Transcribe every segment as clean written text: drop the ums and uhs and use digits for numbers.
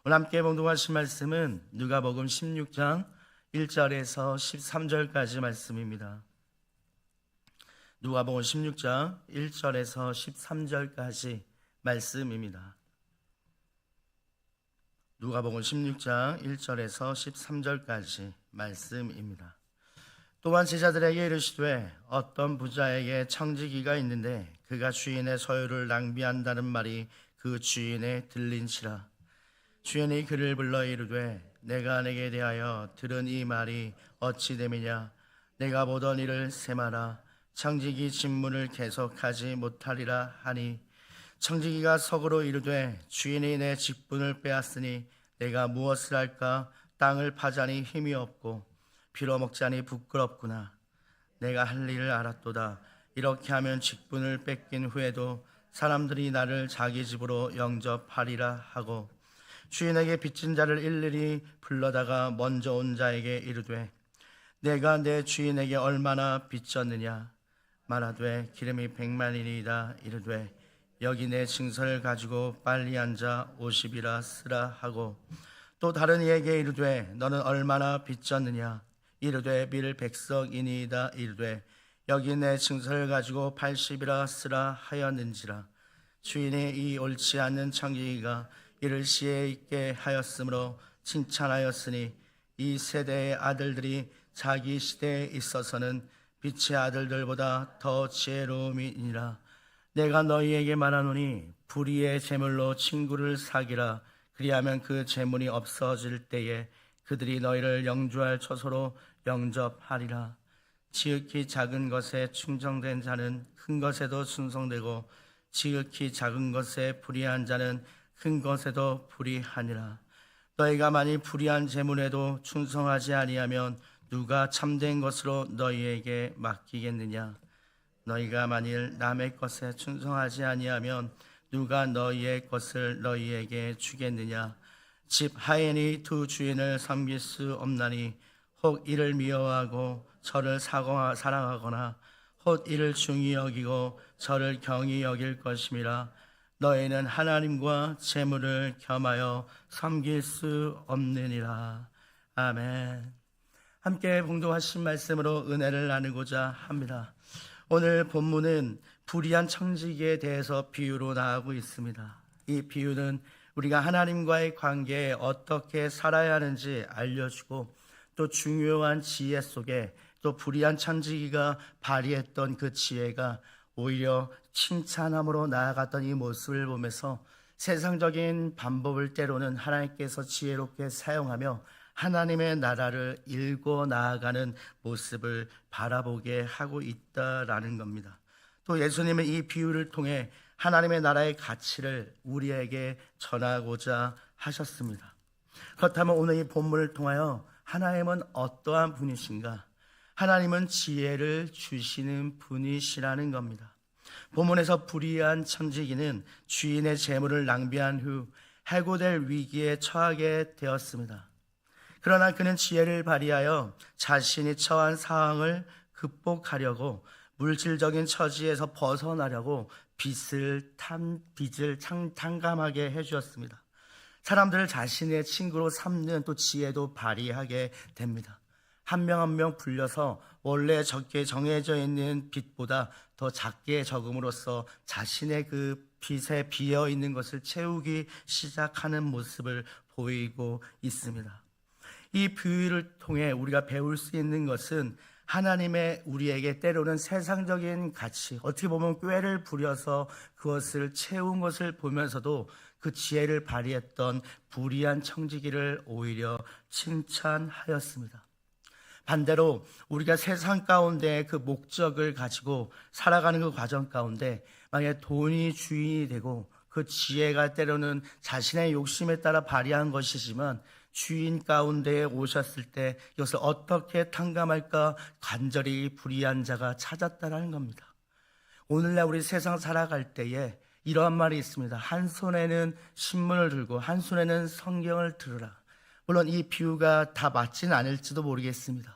오늘 함께 봉독하신 말씀은 누가복음 16장 1절에서 13절까지 말씀입니다. 누가복음 16장 1절에서 13절까지 말씀입니다. 누가복음 16장 1절에서 13절까지 말씀입니다. 또한 제자들에게 이르시되 어떤 부자에게 청지기가 있는데 그가 주인의 소유를 낭비한다는 말이 그 주인에 들린지라. 주인이 그를 불러 이르되 내가 내게 대하여 들은 이 말이 어찌 됨이냐. 내가 보던 이를 세마라. 청지기 직문을 계속하지 못하리라 하니, 청지기가 속으로 이르되 주인이 내 직분을 빼앗으니 내가 무엇을 할까. 땅을 파자니 힘이 없고 빌어먹자니 부끄럽구나. 내가 할 일을 알았도다. 이렇게 하면 직분을 뺏긴 후에도 사람들이 나를 자기 집으로 영접하리라 하고, 주인에게 빚진 자를 일일이 불러다가 먼저 온 자에게 이르되 내가 내 주인에게 얼마나 빚졌느냐. 말하되 기름이 100만이니이다. 이르되 여기 내 증서를 가지고 빨리 앉아 50이라 쓰라 하고, 또 다른 이에게 이르되 너는 얼마나 빚졌느냐. 이르되 빌 100석이니이다. 이르되 여기 내 증서를 가지고 80이라 쓰라 하였는지라. 주인이 이 옳지 않는 청지기가 이를 시에 있게 하였으므로 칭찬하였으니, 이 세대의 아들들이 자기 시대에 있어서는 빛의 아들들보다 더 지혜로움이니라. 내가 너희에게 말하노니 불의의 재물로 친구를 사기라. 그리하면 그 재물이 없어질 때에 그들이 너희를 영주할 처소로 영접하리라. 지극히 작은 것에 충성된 자는 큰 것에도 충성되고, 지극히 작은 것에 불의한 자는 큰 것에도 불의하니라. 너희가 만일 불의한 재물에도 충성하지 아니하면 누가 참된 것으로 너희에게 맡기겠느냐. 너희가 만일 남의 것에 충성하지 아니하면 누가 너희의 것을 너희에게 주겠느냐. 집 하인이 두 주인을 섬길 수 없나니, 혹 이를 미워하고 저를 사랑하거나 혹 이를 중히 여기고 저를 경히 여길 것임이라. 너희는 하나님과 재물을 겸하여 섬길 수 없느니라. 아멘. 함께 봉독하신 말씀으로 은혜를 나누고자 합니다. 오늘 본문은 불의한 청지기에 대해서 비유로 나가고 있습니다. 이 비유는 우리가 하나님과의 관계에 어떻게 살아야 하는지 알려주고, 또 중요한 지혜 속에 또 불의한 청지기가 발휘했던 그 지혜가 오히려 칭찬함으로 나아갔던 이 모습을 보면서 세상적인 방법을 때로는 하나님께서 지혜롭게 사용하며 하나님의 나라를 일궈 나아가는 모습을 바라보게 하고 있다라는 겁니다. 또 예수님은 이 비유를 통해 하나님의 나라의 가치를 우리에게 전하고자 하셨습니다. 그렇다면 오늘 이 본문을 통하여 하나님은 어떠한 분이신가? 하나님은 지혜를 주시는 분이시라는 겁니다. 본문에서 불의한 청지기는 주인의 재물을 낭비한 후 해고될 위기에 처하게 되었습니다. 그러나 그는 지혜를 발휘하여 자신이 처한 상황을 극복하려고, 물질적인 처지에서 벗어나려고 빚을 탕감하게 해주었습니다. 사람들을 자신의 친구로 삼는 또 지혜도 발휘하게 됩니다. 한 명 한 명 불려서 원래 적게 정해져 있는 빚보다 더 작게 적음으로써 자신의 그 빚에 비어 있는 것을 채우기 시작하는 모습을 보이고 있습니다. 이 비유를 통해 우리가 배울 수 있는 것은 하나님의 우리에게 때로는 세상적인 가치, 어떻게 보면 꾀를 부려서 그것을 채운 것을 보면서도 그 지혜를 발휘했던 불의한 청지기를 오히려 칭찬하였습니다. 반대로 우리가 세상 가운데 그 목적을 가지고 살아가는 그 과정 가운데 만약에 돈이 주인이 되고, 그 지혜가 때로는 자신의 욕심에 따라 발휘한 것이지만 주인 가운데에 오셨을 때 이것을 어떻게 탕감할까 간절히 불의한 자가 찾았다라는 겁니다. 오늘날 우리 세상 살아갈 때에 이러한 말이 있습니다. 한 손에는 신문을 들고 한 손에는 성경을 들으라. 물론 이 비유가 다 맞지는 않을지도 모르겠습니다.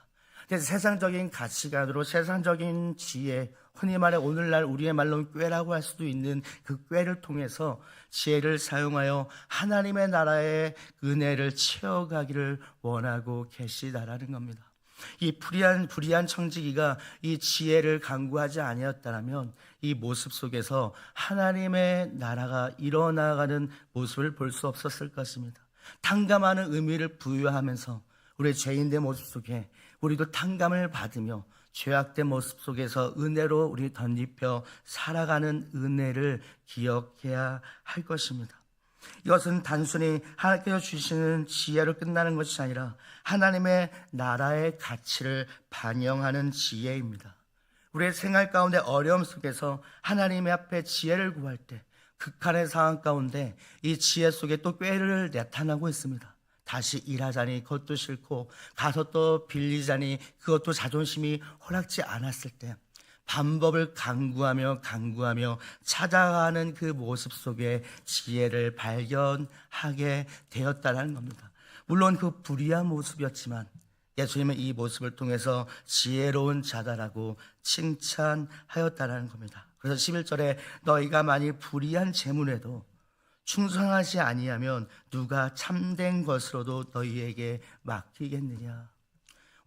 세상적인 가치관으로 세상적인 지혜, 흔히 말해 오늘날 우리의 말로는 꾀라고 할 수도 있는 그 꾀를 통해서 지혜를 사용하여 하나님의 나라의 은혜를 채워가기를 원하고 계시다라는 겁니다. 이 불의한 청지기가 이 지혜를 강구하지 아니었다면 이 모습 속에서 하나님의 나라가 일어나가는 모습을 볼 수 없었을 것입니다. 탕감하는 의미를 부여하면서 우리 죄인된 모습 속에 우리도 탕감을 받으며 죄악된 모습 속에서 은혜로 우리 덧입혀 살아가는 은혜를 기억해야 할 것입니다. 이것은 단순히 하나님께서 주시는 지혜로 끝나는 것이 아니라 하나님의 나라의 가치를 반영하는 지혜입니다. 우리의 생활 가운데 어려움 속에서 하나님의 앞에 지혜를 구할 때 극한의 상황 가운데 이 지혜 속에 또 꾀를 나타나고 있습니다. 다시 일하자니 그것도 싫고 가서 또 빌리자니 그것도 자존심이 허락지 않았을 때 반법을 강구하며 찾아가는 그 모습 속에 지혜를 발견하게 되었다는 겁니다. 물론 그 불의한 모습이었지만 예수님은 이 모습을 통해서 지혜로운 자다라고 칭찬하였다는 겁니다. 그래서 11절에 너희가 만일 불의한 재물에도 충성하지 아니하면 누가 참된 것으로도 너희에게 맡기겠느냐.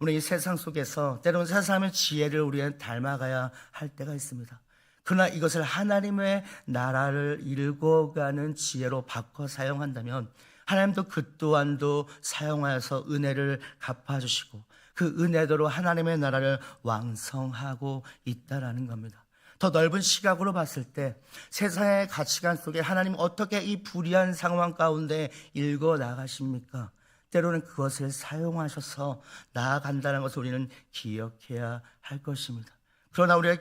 오늘 이 세상 속에서 때로는 세상의 지혜를 우리는 닮아가야 할 때가 있습니다. 그러나 이것을 하나님의 나라를 이루어가는 지혜로 바꿔 사용한다면 하나님도 그 또한도 사용하여서 은혜를 갚아주시고 그 은혜대로 하나님의 나라를 왕성하고 있다라는 겁니다. 더 넓은 시각으로 봤을 때 세상의 가치관 속에 하나님 어떻게 이 불의한 상황 가운데 읽어 나가십니까? 때로는 그것을 사용하셔서 나아간다는 것을 우리는 기억해야 할 것입니다. 그러나 우리의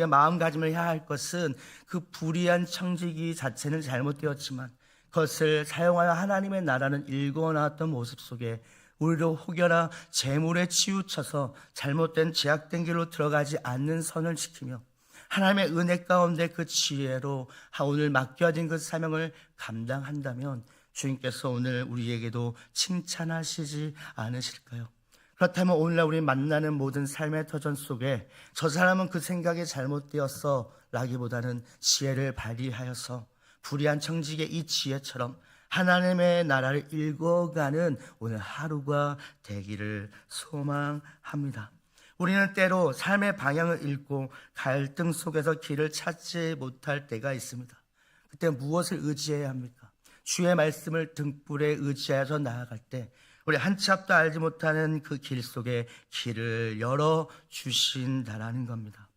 마음가짐을 해야 할 것은 그 불의한 청지기 자체는 잘못되었지만 그것을 사용하여 하나님의 나라는 일궈 나왔던 모습 속에 우리도 혹여나 재물에 치우쳐서 잘못된 제약된 길로 들어가지 않는 선을 지키며 하나님의 은혜 가운데 그 지혜로 오늘 맡겨진 그 사명을 감당한다면 주님께서 오늘 우리에게도 칭찬하시지 않으실까요? 그렇다면 오늘날 우리 만나는 모든 삶의 터전 속에 저 사람은 그 생각이 잘못되었어 라기보다는 지혜를 발휘하여서 불의한 청지기의 이 지혜처럼 하나님의 나라를 읽어가는 오늘 하루가 되기를 소망합니다. 우리는 때로 삶의 방향을 잃고 갈등 속에서 길을 찾지 못할 때가 있습니다. 그때 무엇을 의지해야 합니까? 주의 말씀을 등불에 의지하여서 나아갈 때 우리 한치 앞도 알지 못하는 그 길 속에 길을 열어주신다라는 겁니다.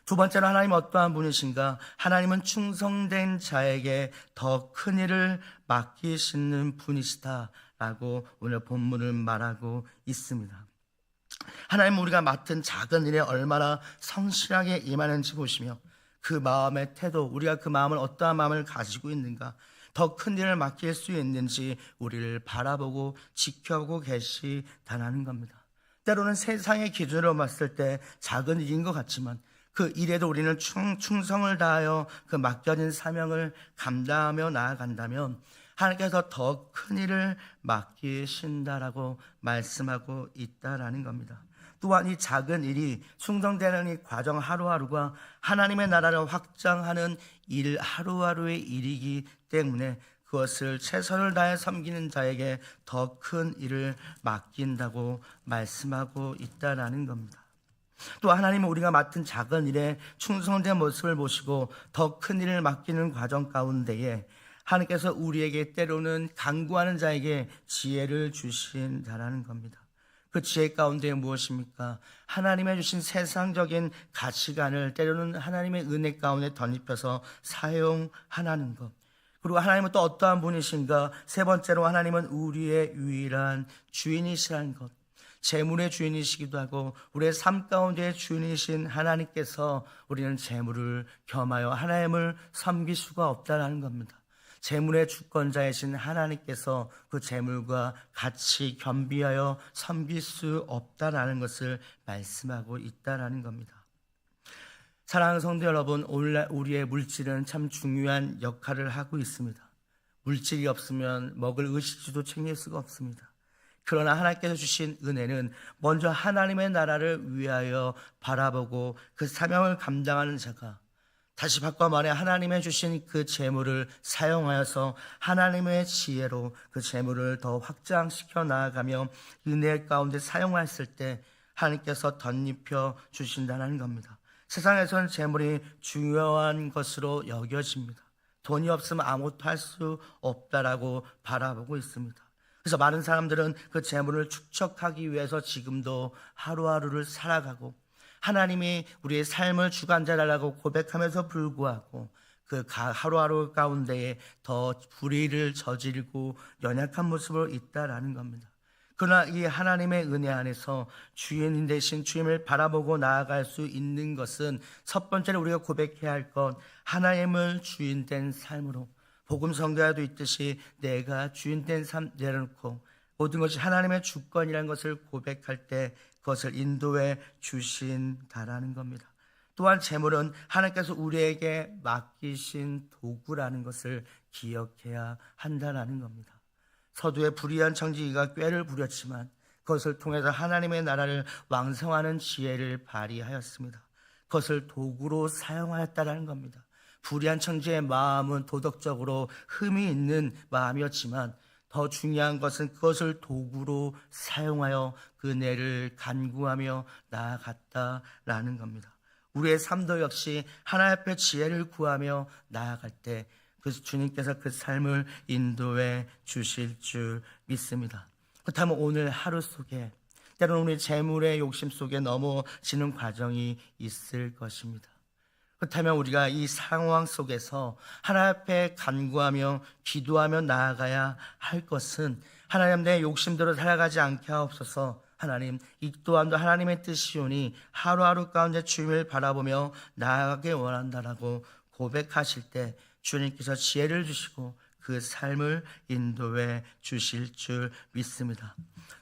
두 번째로 하나님 어떠한 분이신가? 하나님은 충성된 자에게 더 큰 일을 맡기시는 분이시다라고 오늘 본문을 말하고 있습니다. 하나님은 우리가 맡은 작은 일에 얼마나 성실하게 임하는지 보시며 그 마음의 태도, 우리가 그 마음을 어떠한 마음을 가지고 있는가, 더 큰 일을 맡길 수 있는지 우리를 바라보고 지켜보고 계시다는 겁니다. 때로는 세상의 기준으로 봤을 때 작은 일인 것 같지만 그 일에도 우리는 충성을 다하여 그 맡겨진 사명을 감당하며 나아간다면 하나님께서 더 큰 일을 맡기신다라고 말씀하고 있다라는 겁니다. 또한 이 작은 일이 충성되는 이 과정 하루하루가 하나님의 나라를 확장하는 일 하루하루의 일이기 때문에 그것을 최선을 다해 섬기는 자에게 더 큰 일을 맡긴다고 말씀하고 있다라는 겁니다. 또 하나님은 우리가 맡은 작은 일에 충성된 모습을 보시고 더 큰 일을 맡기는 과정 가운데에 하나님께서 우리에게 때로는 간구하는 자에게 지혜를 주신다라는 겁니다. 그 지혜 가운데 무엇입니까? 하나님의 주신 세상적인 가치관을 때로는 하나님의 은혜 가운데 덧입혀서 사용하는 것. 그리고 하나님은 또 어떠한 분이신가? 세 번째로 하나님은 우리의 유일한 주인이시라는 것. 재물의 주인이시기도 하고 우리의 삶 가운데 주인이신 하나님께서 우리는 재물을 겸하여 하나님을 섬길 수가 없다는 겁니다. 재물의 주권자이신 하나님께서 그 재물과 같이 겸비하여 섬길 수 없다라는 것을 말씀하고 있다라는 겁니다. 사랑하는 성도 여러분, 오늘날 우리의 물질은 참 중요한 역할을 하고 있습니다. 물질이 없으면 먹을 의식주도 챙길 수가 없습니다. 그러나 하나님께서 주신 은혜는 먼저 하나님의 나라를 위하여 바라보고 그 사명을 감당하는 자가, 다시 바꿔 말해 하나님의 주신 그 재물을 사용하여서 하나님의 지혜로 그 재물을 더 확장시켜 나아가며 은혜 가운데 사용했을 때 하나님께서 덧입혀 주신다는 겁니다. 세상에서는 재물이 중요한 것으로 여겨집니다. 돈이 없으면 아무것도 할 수 없다라고 바라보고 있습니다. 그래서 많은 사람들은 그 재물을 축적하기 위해서 지금도 하루하루를 살아가고, 하나님이 우리의 삶을 주관자라고 고백하면서 불구하고 그 하루하루 가운데에 더 불의를 저지르고 연약한 모습으로 있다라는 겁니다. 그러나 이 하나님의 은혜 안에서 주인 대신 주님을 바라보고 나아갈 수 있는 것은 첫 번째로 우리가 고백해야 할 것, 하나님을 주인된 삶으로, 복음 성가에도 있듯이 내가 주인된 삶 내려놓고 모든 것이 하나님의 주권이라는 것을 고백할 때 그것을 인도해 주신다라는 겁니다. 또한 재물은 하나님께서 우리에게 맡기신 도구라는 것을 기억해야 한다는 겁니다. 서두에 불의한 청지기가 꾀를 부렸지만 그것을 통해서 하나님의 나라를 왕성하는 지혜를 발휘하였습니다. 그것을 도구로 사용하였다는 겁니다. 불의한 청지의 마음은 도덕적으로 흠이 있는 마음이었지만 더 중요한 것은 그것을 도구로 사용하여 그 은혜를 간구하며 나아갔다라는 겁니다. 우리의 삶도 역시 하나님 앞에 지혜를 구하며 나아갈 때 그래서 주님께서 그 삶을 인도해 주실 줄 믿습니다. 그렇다면 오늘 하루 속에 때로는 우리 재물의 욕심 속에 넘어지는 과정이 있을 것입니다. 그렇다면 우리가 이 상황 속에서 하나님 앞에 간구하며 기도하며 나아가야 할 것은, 하나님 내 욕심대로 살아가지 않게 하옵소서. 하나님, 이 또한도 하나님의 뜻이오니 하루하루 가운데 주님을 바라보며 나아가게 원한다라고 고백하실 때 주님께서 지혜를 주시고 그 삶을 인도해 주실 줄 믿습니다.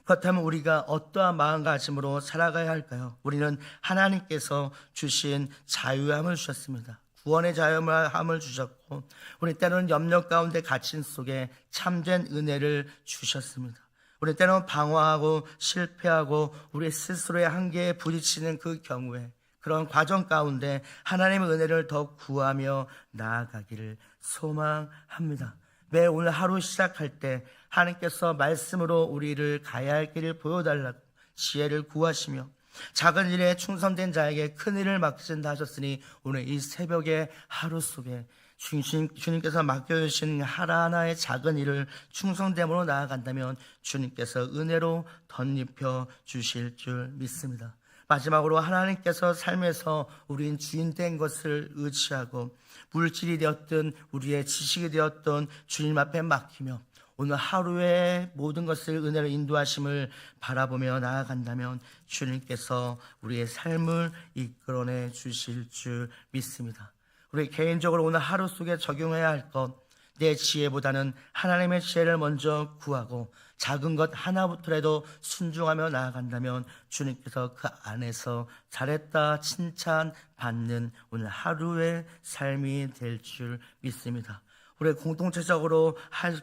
그렇다면 우리가 어떠한 마음가짐으로 살아가야 할까요? 우리는 하나님께서 주신 자유함을 주셨습니다. 구원의 자유함을 주셨고, 우리 때로는 염려 가운데 갇힌 속에 참된 은혜를 주셨습니다. 우리 때로는 방황하고 실패하고 우리 스스로의 한계에 부딪히는 그 경우에 그런 과정 가운데 하나님의 은혜를 더 구하며 나아가기를 소망합니다. 매 오늘 하루 시작할 때 하나님께서 말씀으로 우리를 가야 할 길을 보여달라고 지혜를 구하시며 작은 일에 충성된 자에게 큰 일을 맡기신다 하셨으니 오늘 이 새벽의 하루 속에 주님께서 맡겨주신 하나하나의 작은 일을 충성됨으로 나아간다면 주님께서 은혜로 덧입혀 주실 줄 믿습니다. 마지막으로 하나님께서 삶에서 우린 주인된 것을 의지하고 물질이 되었든 우리의 지식이 되었든 주님 앞에 맡기며 오늘 하루의 모든 것을 은혜로 인도하심을 바라보며 나아간다면 주님께서 우리의 삶을 이끌어내 주실 줄 믿습니다. 우리 개인적으로 오늘 하루 속에 적용해야 할 것, 내 지혜보다는 하나님의 지혜를 먼저 구하고 작은 것 하나부터라도 순종하며 나아간다면 주님께서 그 안에서 잘했다 칭찬받는 오늘 하루의 삶이 될 줄 믿습니다. 우리 공동체적으로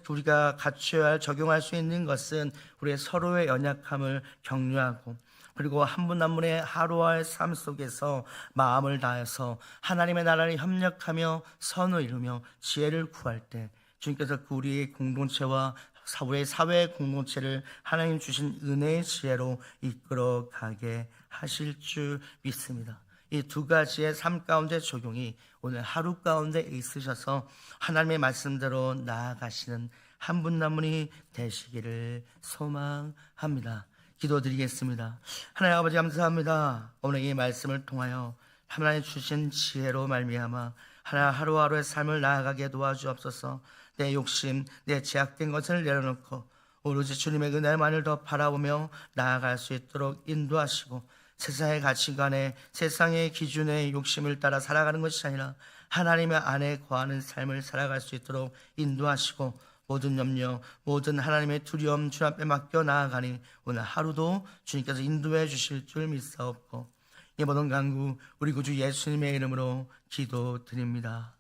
우리가 갖춰야 할, 적용할 수 있는 것은 우리의 서로의 연약함을 격려하고 그리고 한 분 한 분의 하루와의 삶 속에서 마음을 다해서 하나님의 나라를 협력하며 선을 이루며 지혜를 구할 때 주님께서 그 우리의 공동체와 우리의 사회 공동체를 하나님 주신 은혜의 지혜로 이끌어 가게 하실 줄 믿습니다. 이 두 가지의 삶 가운데 적용이 오늘 하루 가운데 있으셔서 하나님의 말씀대로 나아가시는 한 분 한 분이 되시기를 소망합니다. 기도드리겠습니다. 하나님 아버지 감사합니다. 오늘 이 말씀을 통하여 하나님 주신 지혜로 말미암아 하루하루의 삶을 나아가게 도와주옵소서. 내 욕심, 내 제약된 것을 내려놓고 오로지 주님의 은혜만을 더 바라보며 나아갈 수 있도록 인도하시고 세상의 가치관에 세상의 기준에 욕심을 따라 살아가는 것이 아니라 하나님의 안에 거하는 삶을 살아갈 수 있도록 인도하시고 모든 염려, 모든 하나님의 두려움 주님 앞에 맡겨 나아가니 오늘 하루도 주님께서 인도해 주실 줄 믿사옵고 이 모든 간구 우리 구주 예수님의 이름으로 기도드립니다.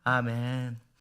아멘.